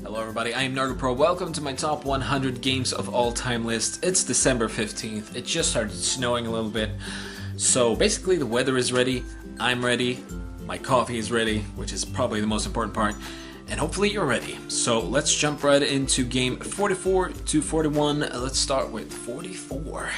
Hello everybody, I am Nurgleprobe. Welcome to my top 100 games of all time list. It's December 15th. It just started snowing a little bit. So basically the weather is ready, I'm ready, my coffee is ready, which is probably the most important part, and hopefully you're ready. So let's jump right into game 44 to 41. Let's start with 44.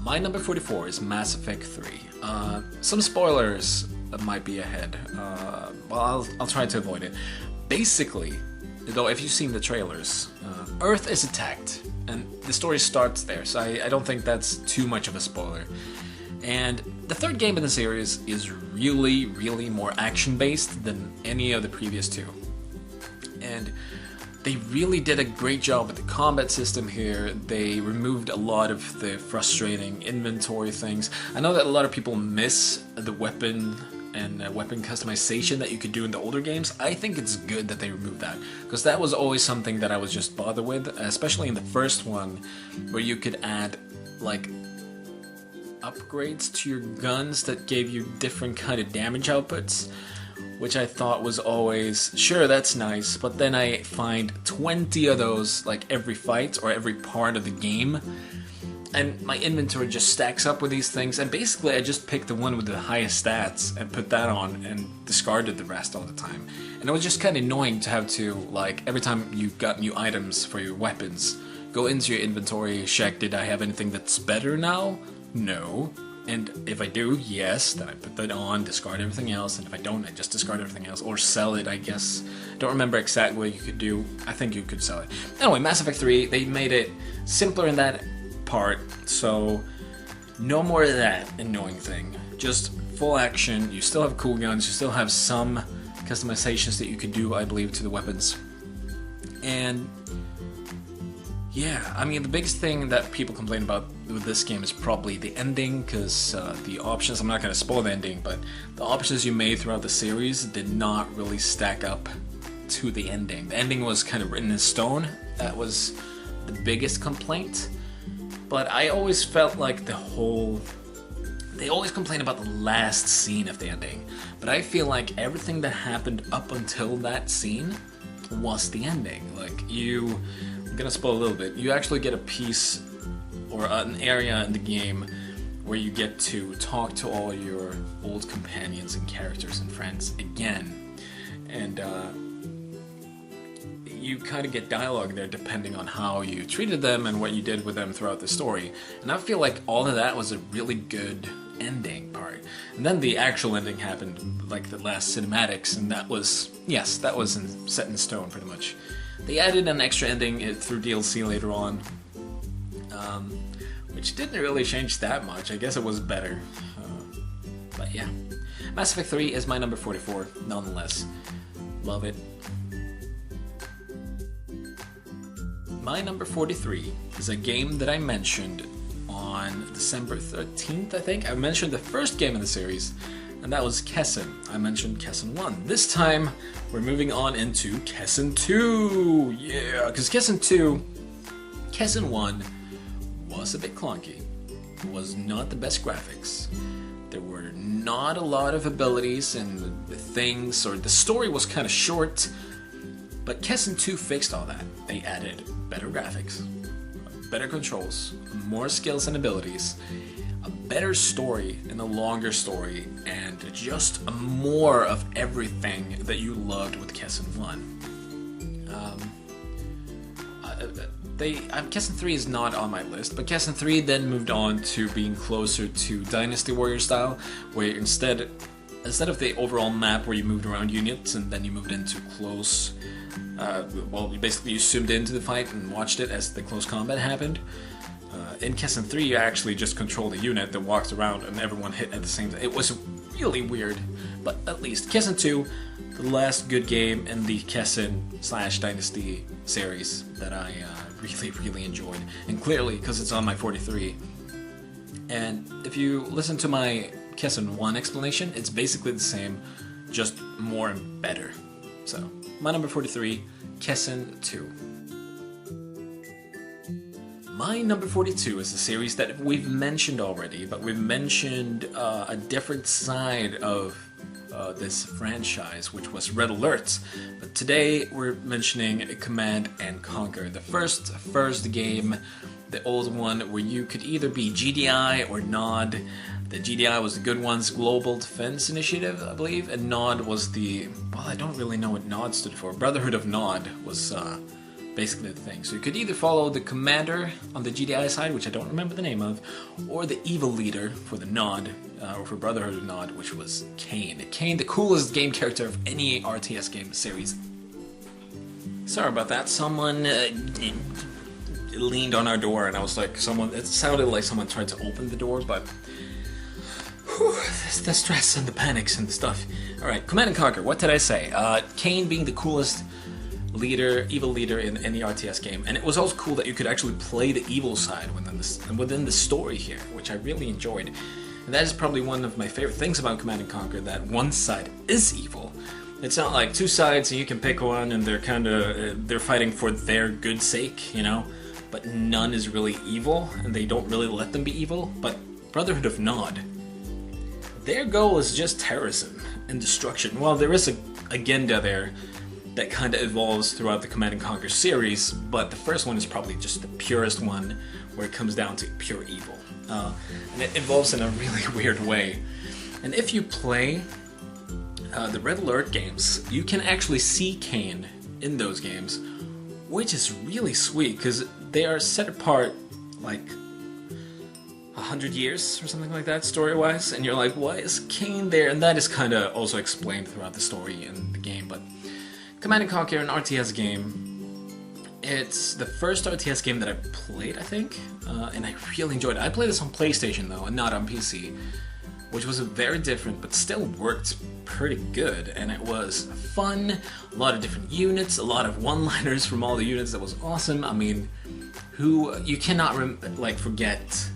My number 44 is Mass Effect 3. Some spoilers might be ahead. Well, I'll try to avoid it. Basically, though, if you've seen the trailers, Earth is attacked, and the story starts there, so I don't think that's too much of a spoiler. And the third game in the series is really more action-based than any of the previous two. And they really did a great job with the combat system here. They removed a lot of the frustrating inventory things. I know that a lot of people miss the weapon and weapon customization that you could do in the older games. I think it's good that they removed that, because that was always something that I was just bothered with, especially in the first one, where you could add like upgrades to your guns that gave you different kind of damage outputs, which I thought was always, sure, that's nice, but then I find 20 of those like every fight or every part of the game, and my inventory just stacks up with these things, and basically I just picked the one with the highest stats and put that on and discarded the rest all the time. And it was just kind of annoying to have to, like, every time you got new items for your weapons, go into your inventory, check, did I have anything that's better now? No. And if I do, yes, then I put that on, discard everything else, and if I don't, I just discard everything else, or sell it, I guess. Don't remember exactly what you could do. I think you could sell it. Anyway, Mass Effect 3, they made it simpler in that part, so no more of that annoying thing. Just full action, you still have cool guns, you still have some customizations that you could do, I believe, to the weapons. And yeah, I mean, the biggest thing that people complain about with this game is probably the ending, because the options, I'm not going to spoil the ending, but the options you made throughout the series did not really stack up to the ending. The ending was kind of written in stone. That was the biggest complaint. But I always felt like they always complain about the last scene of the ending. But I feel like everything that happened up until that scene was the ending. Like, I'm gonna spoil a little bit, you actually get a piece or an area in the game where you get to talk to all your old companions and characters and friends again. And you kind of get dialogue there depending on how you treated them and what you did with them throughout the story. And I feel like all of that was a really good ending part. And then the actual ending happened, like the last cinematics, and that was, yes, that was set in stone pretty much. They added an extra ending through DLC later on, which didn't really change that much. I guess it was better. But yeah, Mass Effect 3 is my number 44, nonetheless. Love it. My number 43 is a game that I mentioned on December 13th, I think. I mentioned the first game in the series, and that was Kessen. I mentioned Kessen 1. This time, we're moving on into Kessen 2! Yeah, because Kessen 1 was a bit clunky. It was not the best graphics. There were not a lot of abilities and things, or the story was kind of short. But Kessen 2 fixed all that. They added better graphics, better controls, more skills and abilities, a better story and a longer story, and just more of everything that you loved with Kessen 1. Kessen 3 is not on my list, but Kessen 3 then moved on to being closer to Dynasty Warrior style, where instead of the overall map where you moved around units and then you moved into close, you zoomed into the fight and watched it as the close combat happened. In Kessen 3, you actually just controlled a unit that walked around and everyone hit at the same time. It was really weird, but at least Kessen 2, the last good game in the Kessen/Dynasty series that I really enjoyed, and clearly because it's on my 43. And if you listen to my Kessen 1 explanation, it's basically the same, just more and better. So, my number 43, Kessen 2. My number 42 is a series that we've mentioned already, but we've mentioned a different side of this franchise, which was Red Alert. But today we're mentioning Command and Conquer, the first game, the old one where you could either be GDI or NOD. The GDI was the good ones, Global Defense Initiative, I believe, and NOD was the, well, I don't really know what NOD stood for. Brotherhood of NOD was basically the thing. So you could either follow the commander on the GDI side, which I don't remember the name of, or the evil leader for the NOD, or for Brotherhood of NOD, which was Kane. Kane, the coolest game character of any RTS game series. Sorry about that. Someone leaned on our door, and I was like, it sounded like someone tried to open the door, but the stress and the panics and the stuff. Alright, Command and Conquer, what did I say? Kane being the coolest leader, evil leader in any RTS game, and it was also cool that you could actually play the evil side within the story here, which I really enjoyed. And that is probably one of my favorite things about Command and Conquer, that one side is evil. It's not like two sides and you can pick one and they're fighting for their good sake, you know, but none is really evil and they don't really let them be evil. But Brotherhood of NOD, their goal is just terrorism and destruction. Well, there is an agenda there that kind of evolves throughout the Command and Conquer series, but the first one is probably just the purest one, where it comes down to pure evil. And it evolves in a really weird way. And if you play the Red Alert games, you can actually see Kane in those games, which is really sweet, because they are set apart like 100 years or something like that, story-wise, and you're like, why is Kane there? And that is kind of also explained throughout the story in the game. But Command & Conquer, an RTS game, it's the first RTS game that I played, I think, and I really enjoyed it. I played this on PlayStation, though, and not on PC, which was very different, but still worked pretty good, and it was fun, a lot of different units, a lot of one-liners from all the units. That was awesome. I mean, you cannot, forget,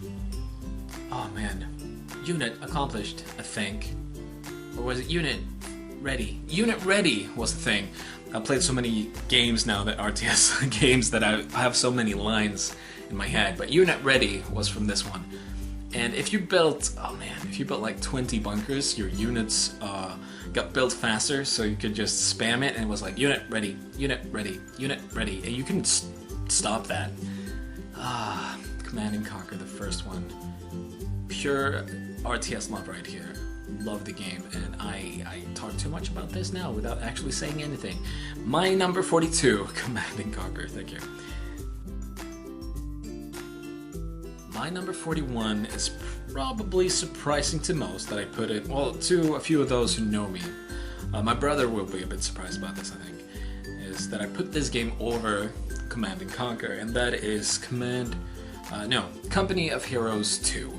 oh man, unit accomplished, I think, or was it unit ready? Unit ready was the thing. I've played so many games now, that RTS games, that I have so many lines in my head, but Unit Ready was from this one. And if you built, if you built like 20 bunkers, your units got built faster, so you could just spam it, and it was like, Unit Ready, Unit Ready, Unit Ready, and you couldn't stop that. Command & Conquer, the first one. Pure RTS love right here. Love the game, and I talk too much about this now without actually saying anything. My number 42, Command & Conquer, thank you. My number 41 is probably surprising to most that I put it, well, to a few of those who know me. My brother will be a bit surprised about this, I think, is that I put this game over Command & Conquer, and that is Company of Heroes 2.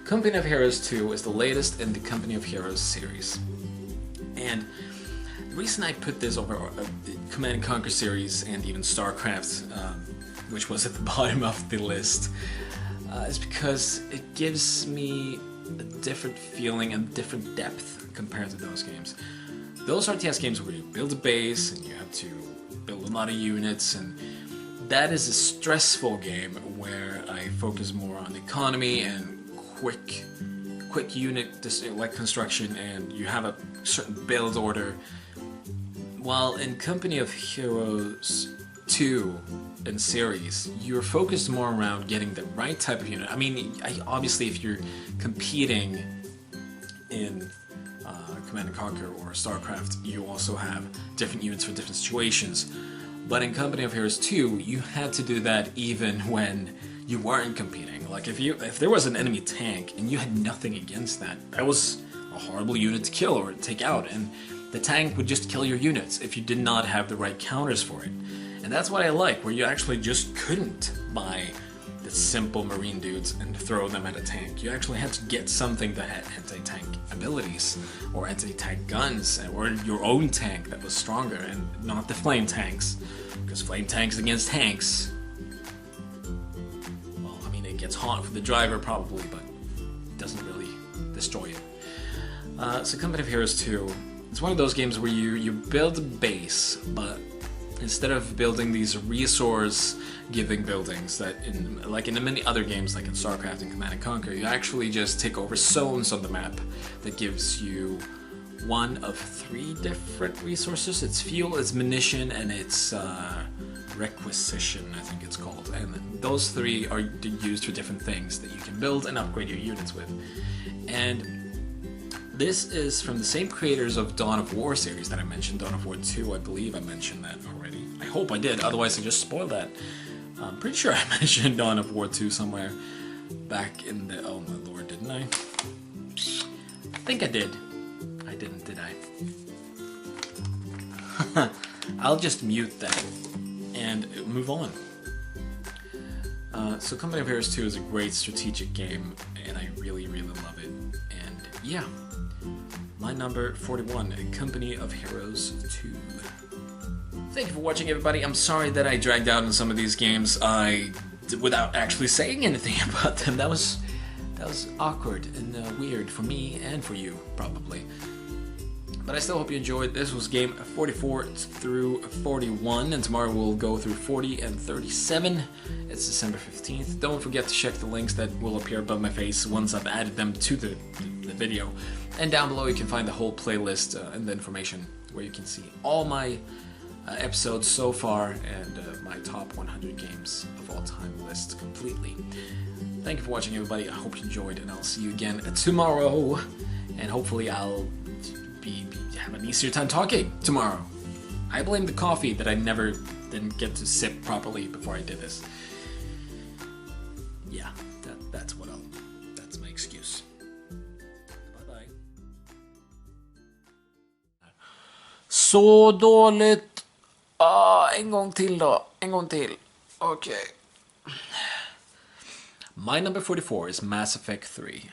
Company of Heroes 2 is the latest in the Company of Heroes series. And the reason I put this over the Command & Conquer series and even StarCraft, which was at the bottom of the list, is because it gives me a different feeling and different depth compared to those games. Those RTS games where you build a base and you have to build a lot of units, and that is a stressful game where I focus more on economy and quick unit construction, and you have a certain build order. While in Company of Heroes 2 in series, you're focused more around getting the right type of unit. I mean, obviously if you're competing in Command & Conquer or StarCraft, you also have different units for different situations. But in Company of Heroes 2, you had to do that even when you weren't competing. Like if there was an enemy tank and you had nothing against that, that was a horrible unit to kill or take out, and the tank would just kill your units if you did not have the right counters for it. And that's what I like, where you actually just couldn't buy the simple marine dudes and throw them at a tank. You actually had to get something that had anti-tank abilities, or anti-tank guns, or your own tank that was stronger, and not the flame tanks, because flame tanks against tanks, well, I mean, it gets hot for the driver probably, but it doesn't really destroy it. So Company of Heroes 2, it's one of those games where you build a base, but instead of building these resource-giving buildings that in many other games, like in StarCraft and Command & Conquer, you actually just take over zones on the map that gives you one of 3 different resources. It's fuel, it's munition, and it's requisition, I think it's called. And those 3 are used for different things that you can build and upgrade your units with. And this is from the same creators of Dawn of War series that I mentioned, Dawn of War 2, I believe I mentioned that already. I hope I did, otherwise I just spoiled that. I'm pretty sure I mentioned Dawn of War 2 somewhere back in the... oh my lord, didn't I? I think I did. I didn't, did I? I'll just mute that and move on. So Company of Heroes 2 is a great strategic game, and I really, really love it. And yeah, my number 41, Company of Heroes 2. Thank you for watching, everybody. I'm sorry that I dragged out in some of these games without actually saying anything about them. That was awkward and weird for me and for you, probably. But I still hope you enjoyed. This was game 44 through 41, and tomorrow we'll go through 40 and 37. It's December 15th. Don't forget to check the links that will appear above my face once I've added them to the video. And down below you can find the whole playlist and the information where you can see all my episodes so far and my top 100 games of all time list completely. Thank you for watching, everybody. I hope you enjoyed, and I'll see you again tomorrow. And hopefully I'll have an easier time talking tomorrow. I blame the coffee that I didn't get to sip properly before I did this. Yeah, that's my excuse. Bye bye. Så dåligt. En gång till då. En gång till. Okay. My number 44 is Mass Effect 3.